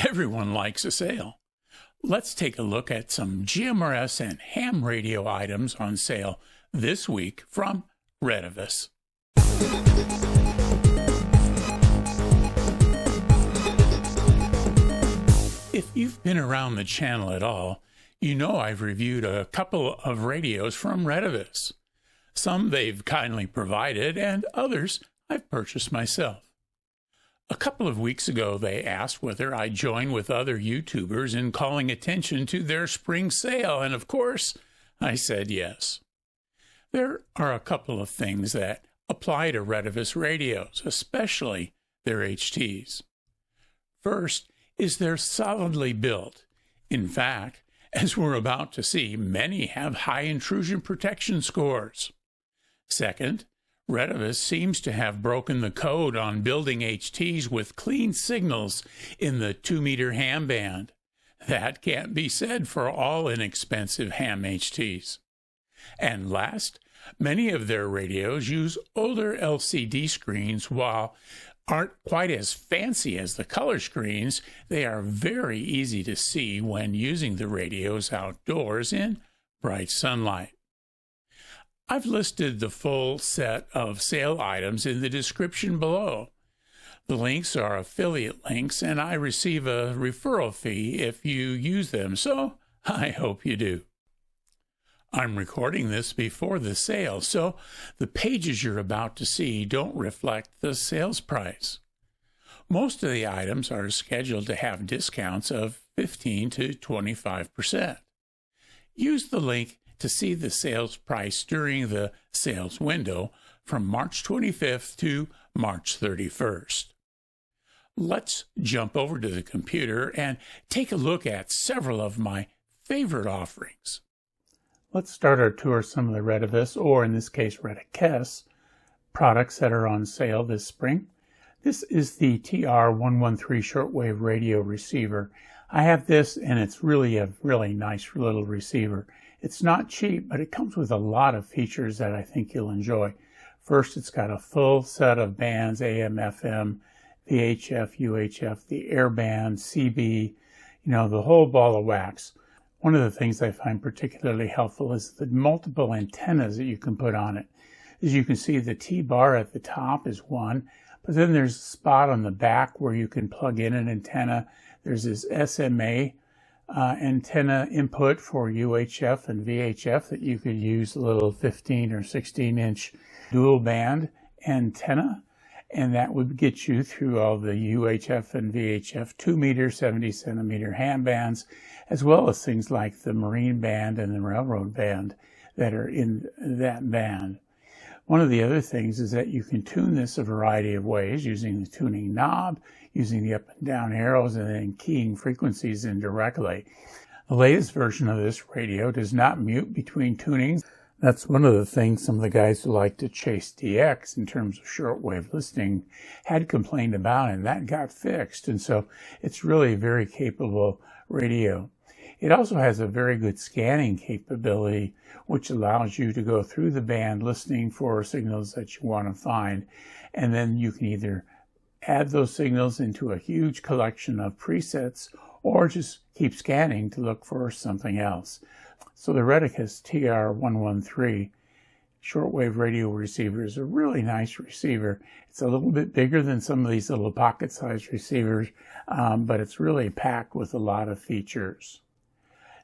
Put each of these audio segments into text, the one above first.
Everyone likes a sale. Let's take a look at some GMRS and ham radio items on sale this week from Retevis. If you've been around the channel at all, you know I've reviewed a couple of radios from Retevis. Some they've kindly provided, and others I've purchased myself. A couple of weeks ago, they asked whether I'd join with other YouTubers in calling attention to their spring sale, and of course, I said yes. There are a couple of things that apply to Retevis radios, especially their HTs. First is they're solidly built. In fact, as we're about to see, many have high intrusion protection scores. Second, Retevis seems to have broken the code on building HTs with clean signals in the 2-meter ham band. That can't be said for all inexpensive ham HTs. And last, many of their radios use older LCD screens. While aren't quite as fancy as the color screens, they are very easy to see when using the radios outdoors in bright sunlight. I've listed the full set of sale items in the description below. The links are affiliate links, and I receive a referral fee if you use them, so I hope you do. I'm recording this before the sale, so the pages you're about to see don't reflect the sales price. Most of the items are scheduled to have discounts of 15 to 25%. Use the link to see the sales price during the sales window from March 25th to March 31st. Let's jump over to the computer and take a look at several of my favorite offerings. Let's start our tour of some of the Retevis, or in this case Retevis, products that are on sale this spring. This is the TR113 shortwave radio receiver. I have this, and it's really a really nice little receiver. It's not cheap, but it comes with a lot of features that I think you'll enjoy. First, it's got a full set of bands, AM, FM, VHF, UHF, the air band, CB, the whole ball of wax. One of the things I find particularly helpful is the multiple antennas that you can put on it. As you can see, the T-bar at the top is one, but then there's a spot on the back where you can plug in an antenna. There's this SMA antenna input for UHF and VHF that you could use a little 15 or 16-inch dual band antenna, and that would get you through all the UHF and VHF 2-meter, 70-centimeter ham bands, as well as things like the marine band and the railroad band that are in that band. One of the other things is that you can tune this a variety of ways using the tuning knob, using the up and down arrows, and then keying frequencies in directly. The latest version of this radio does not mute between tunings. That's one of the things some of the guys who like to chase DX in terms of shortwave listening had complained about, and that got fixed. And so it's really a very capable radio. It also has a very good scanning capability, which allows you to go through the band listening for signals that you want to find. And then you can either add those signals into a huge collection of presets or just keep scanning to look for something else. So the Retevis TR113 shortwave radio receiver is a really nice receiver. It's a little bit bigger than some of these little pocket-sized receivers, but it's really packed with a lot of features.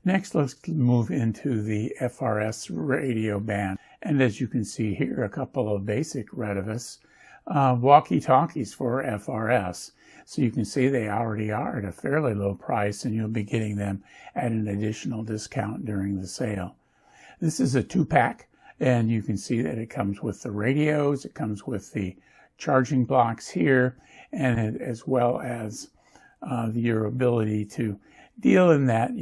Next, let's move into the FRS radio band. And as you can see here, a couple of basic Retevis walkie-talkies for FRS. So you can see they already are at a fairly low price, and you'll be getting them at an additional discount during the sale. This is a 2-pack, and you can see that it comes with the radios, it comes with the charging blocks here, and as well as your ability to deal in that,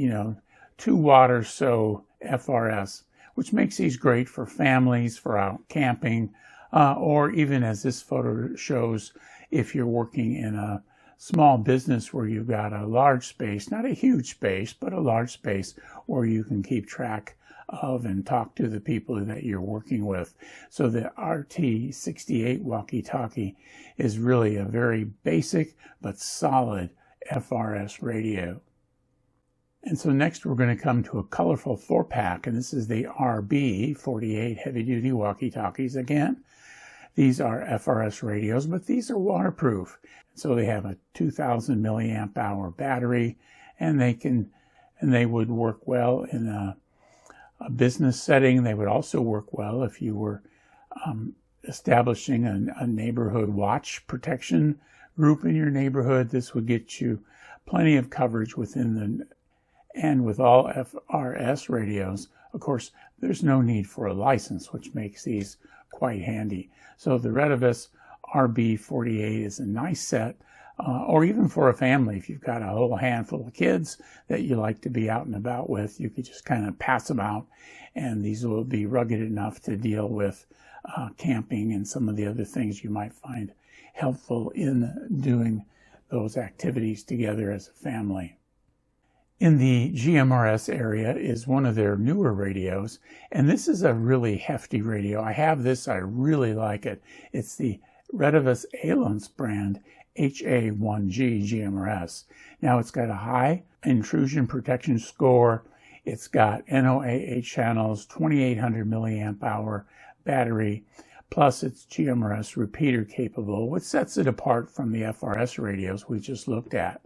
2-watt or so FRS, which makes these great for families, for out camping, or even as this photo shows, if you're working in a small business where you've got a large space, not a huge space, but a large space where you can keep track of and talk to the people that you're working with. So the RT68 walkie-talkie is really a very basic but solid FRS radio. And so next we're going to come to a colorful 4-pack, and this is the RB48 heavy-duty walkie-talkies again. These are FRS radios, but these are waterproof. So they have a 2,000 milliamp hour battery, and they would work well in a business setting. They would also work well if you were establishing a neighborhood watch protection group in your neighborhood. This would get you plenty of coverage and with all FRS radios, of course, there's no need for a license, which makes these quite handy. So the Retevis RB48 is a nice set, or even for a family. If you've got a whole handful of kids that you like to be out and about with, you could just kind of pass them out, and these will be rugged enough to deal with camping and some of the other things you might find helpful in doing those activities together as a family. In the GMRS area is one of their newer radios, and this is a really hefty radio. I have this, I really like it. It's the Retevis Alliance brand HA1G GMRS. Now it's got a high intrusion protection score, it's got NOAA channels, 2800 milliamp hour battery, plus it's GMRS repeater capable, which sets it apart from the FRS radios we just looked at.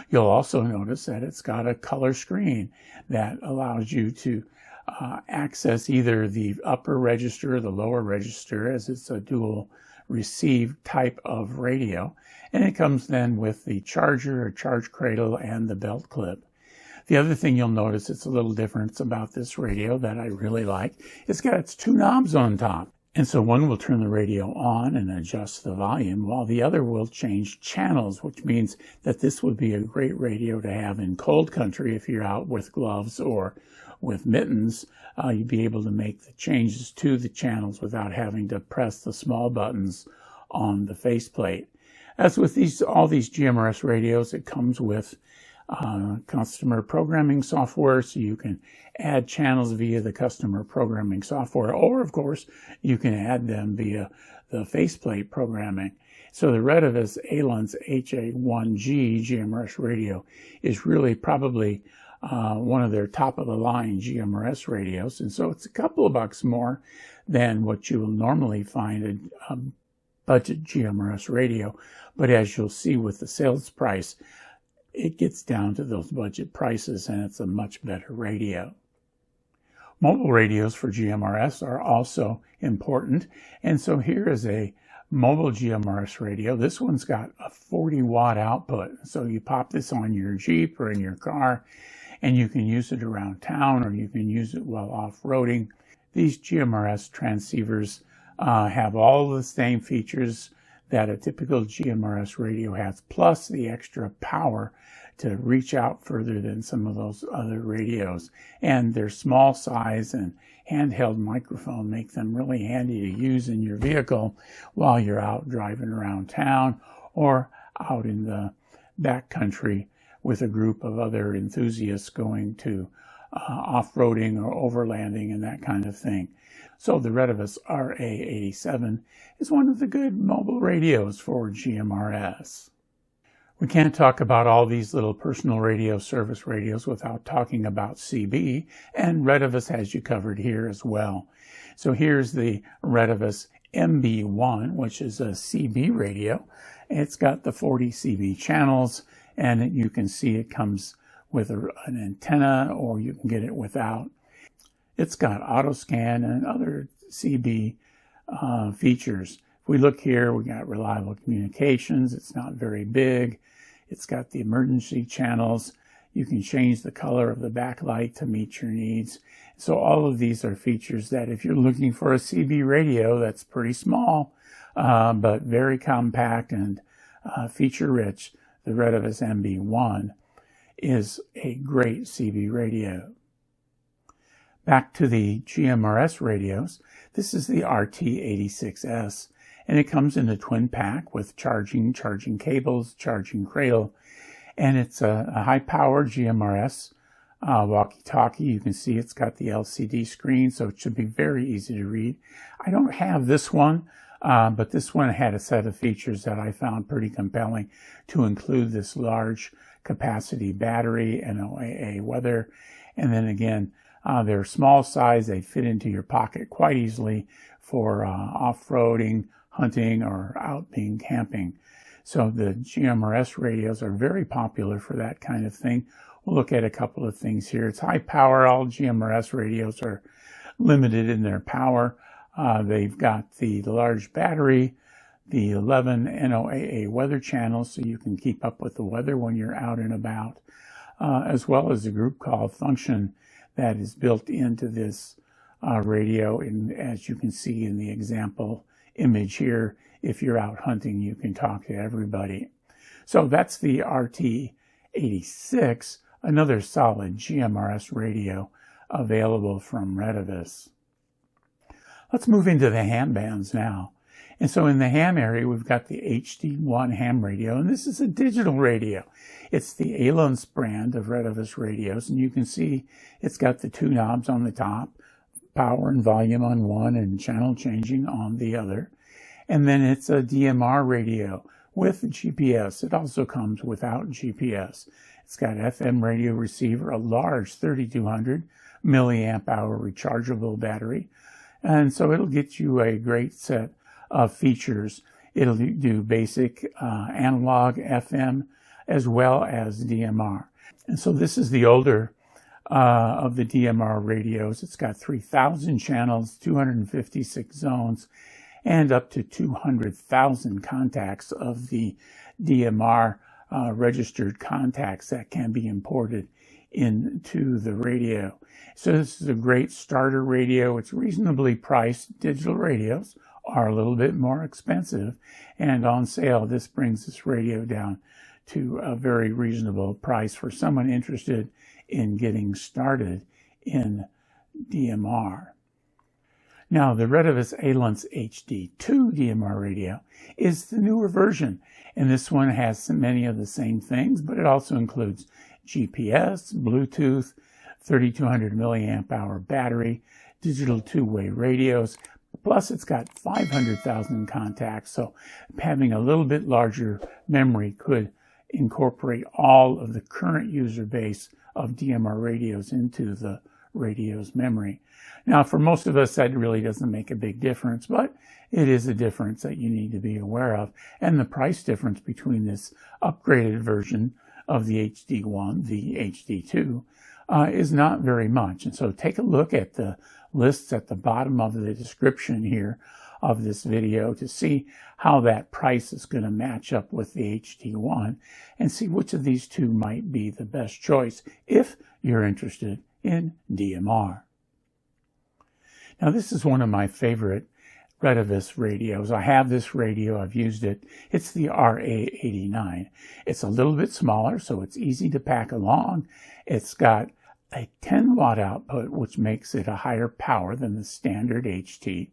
You'll also notice that it's got a color screen that allows you to access either the upper register or the lower register, as it's a dual receive type of radio. And it comes then with the charger or charge cradle and the belt clip. The other thing you'll notice it's a little different about this radio that I really like. It's got its two knobs on top. And so one will turn the radio on and adjust the volume, while the other will change channels, which means that this would be a great radio to have in cold country if you're out with gloves or with mittens. You'd be able to make the changes to the channels without having to press the small buttons on the faceplate. As with all these GMRS radios, it comes with customer programming software, so you can add channels via the customer programming software, or of course you can add them via the faceplate programming. So the Retevis Alliance HA1G GMRS radio is really probably one of their top of the line GMRS radios, and so it's a couple of bucks more than what you will normally find a budget GMRS radio, but as you'll see with the sales price, it gets down to those budget prices, and it's a much better radio. Mobile radios for GMRS are also important, and so here is a mobile GMRS radio. This one's got a 40-watt output, so you pop this on your Jeep or in your car, and you can use it around town, or you can use it while off-roading. These GMRS transceivers have all the same features that a typical GMRS radio has, plus the extra power to reach out further than some of those other radios. And their small size and handheld microphone make them really handy to use in your vehicle while you're out driving around town or out in the backcountry with a group of other enthusiasts going to off-roading or overlanding and that kind of thing. So the Retevis RA87 is one of the good mobile radios for GMRS. We can't talk about all these little personal radio service radios without talking about CB, and Retevis has you covered here as well. So here's the Retevis MB1, which is a CB radio. It's got the 40 CB channels, and you can see it comes with an antenna, or you can get it without. It's got auto scan and other CB features. If we look here, we got reliable communications. It's not very big. It's got the emergency channels. You can change the color of the backlight to meet your needs. So all of these are features that if you're looking for a CB radio that's pretty small, but very compact and feature rich, the Retevis MB1 is a great CB radio. Back to the GMRS radios, this is the RT86S, and it comes in a twin pack with charging cables, charging cradle, and it's a high-powered GMRS walkie-talkie. You can see it's got the LCD screen, so it should be very easy to read. I don't have this one, But this one had a set of features that I found pretty compelling, to include this large capacity battery, NOAA weather, and then again, they're small size. They fit into your pocket quite easily for off-roading, hunting, or out being camping. So the GMRS radios are very popular for that kind of thing. We'll look at a couple of things here. It's high power. All GMRS radios are limited in their power. They've got the large battery, the 11 NOAA weather channels, so you can keep up with the weather when you're out and about, as well as a group call function that is built into this radio. And as you can see in the example image here, if you're out hunting, you can talk to everybody. So that's the RT86, another solid GMRS radio available from Retevis. Let's move into the ham bands now. And so in the ham area, we've got the HD1 ham radio, and this is a digital radio. It's the Alens brand of Retevis radios, and you can see it's got the two knobs on the top, power and volume on one and channel changing on the other. And then it's a DMR radio with GPS. It also comes without GPS. It's got FM radio receiver, a large 3200 milliamp hour rechargeable battery. And so it'll get you a great set of features. It'll do basic analog FM as well as DMR. And so this is the older of the DMR radios. It's got 3,000 channels, 256 zones, and up to 200,000 contacts of the DMR registered contacts that can be imported into the radio. So this is a great starter radio. It's reasonably priced. Digital radios are a little bit more expensive, and on sale this brings this radio down to a very reasonable price for someone interested in getting started in DMR. Now, the Retevis Alens HD2 DMR radio is the newer version, and this one has many of the same things, but it also includes GPS, Bluetooth, 3200 milliamp hour battery, digital two-way radios, plus it's got 500,000 contacts, so having a little bit larger memory could incorporate all of the current user base of DMR radios into the radio's memory. Now, for most of us, that really doesn't make a big difference, but it is a difference that you need to be aware of. And the price difference between this upgraded version of the HD1, the HD2, is not very much. And so take a look at the lists at the bottom of the description here of this video to see how that price is going to match up with the HD1, and see which of these two might be the best choice if you're interested in DMR. Now, this is one of my favorite Retevis radios. I have this radio. I've used it. It's the RA89. It's a little bit smaller, so it's easy to pack along. It's got a 10 watt output, which makes it a higher power than the standard HT.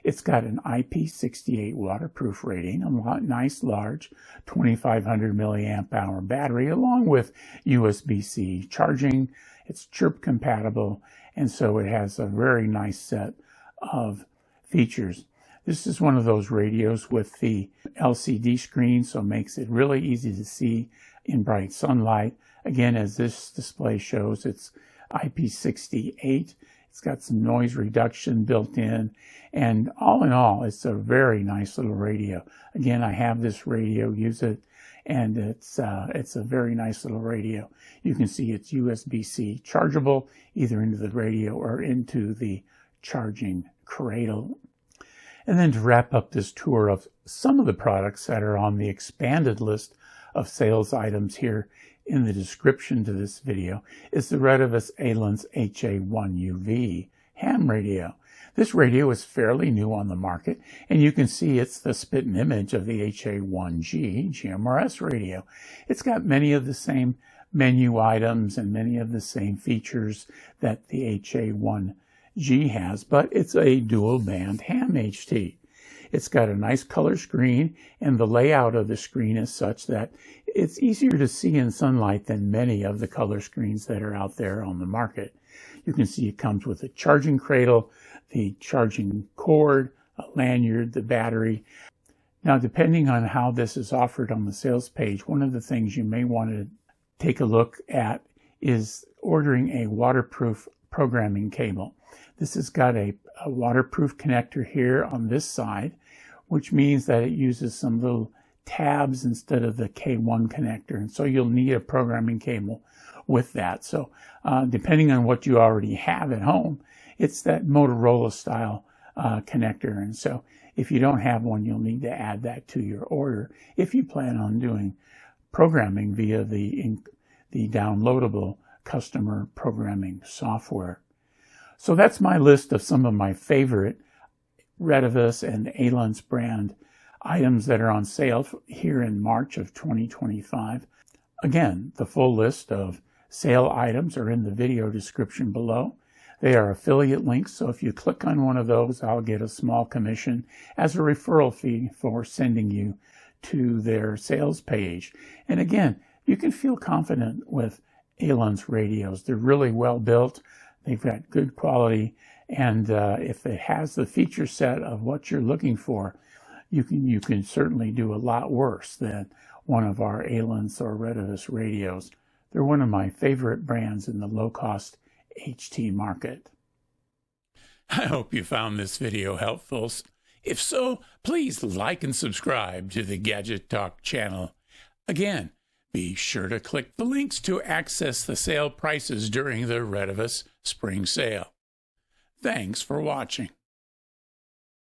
It's got an IP68 waterproof rating, a nice large 2500 milliamp hour battery, along with USB-C charging. It's chirp compatible, and so it has a very nice set of features. This is one of those radios with the LCD screen, so it makes it really easy to see in bright sunlight. Again, as this display shows, it's IP68. It's got some noise reduction built in, and all in all, it's a very nice little radio. Again, I have this radio, use it, and it's a very nice little radio. You can see it's USB-C chargeable, either into the radio or into the charging cradle. And then to wrap up this tour of some of the products that are on the expanded list of sales items here in the description to this video is the Retevis Alens HA1UV ham radio. This radio is fairly new on the market, and you can see it's the spit image of the HA1G GMRS radio. It's got many of the same menu items and many of the same features that the HA1G has, but it's a dual band ham HT. It's got a nice color screen, and the layout of the screen is such that it's easier to see in sunlight than many of the color screens that are out there on the market. You can see it comes with a charging cradle, the charging cord, lanyard, the battery. Now, depending on how this is offered on the sales page, one of the things you may want to take a look at is ordering a waterproof programming cable. This has got a waterproof connector here on this side, which means that it uses some little tabs instead of the K1 connector. And so you'll need a programming cable with that. So depending on what you already have at home, it's that Motorola style connector. And so if you don't have one, you'll need to add that to your order if you plan on doing programming via the downloadable customer programming software. So that's my list of some of my favorite Retevis and Alens brand items that are on sale here in March of 2025. Again, the full list of sale items are in the video description below. They are affiliate links, so if you click on one of those, I'll get a small commission as a referral fee for sending you to their sales page. And again, you can feel confident with Alens radios. They're really well built. They've got good quality, and if it has the feature set of what you're looking for, you can certainly do a lot worse than one of our Alens or Retevis radios. They're one of my favorite brands in the low-cost HT market. I hope you found this video helpful. If so, please like and subscribe to the Gadget Talk channel. Again, be sure to click the links to access the sale prices during the Retevis Spring Sale. Thanks for watching.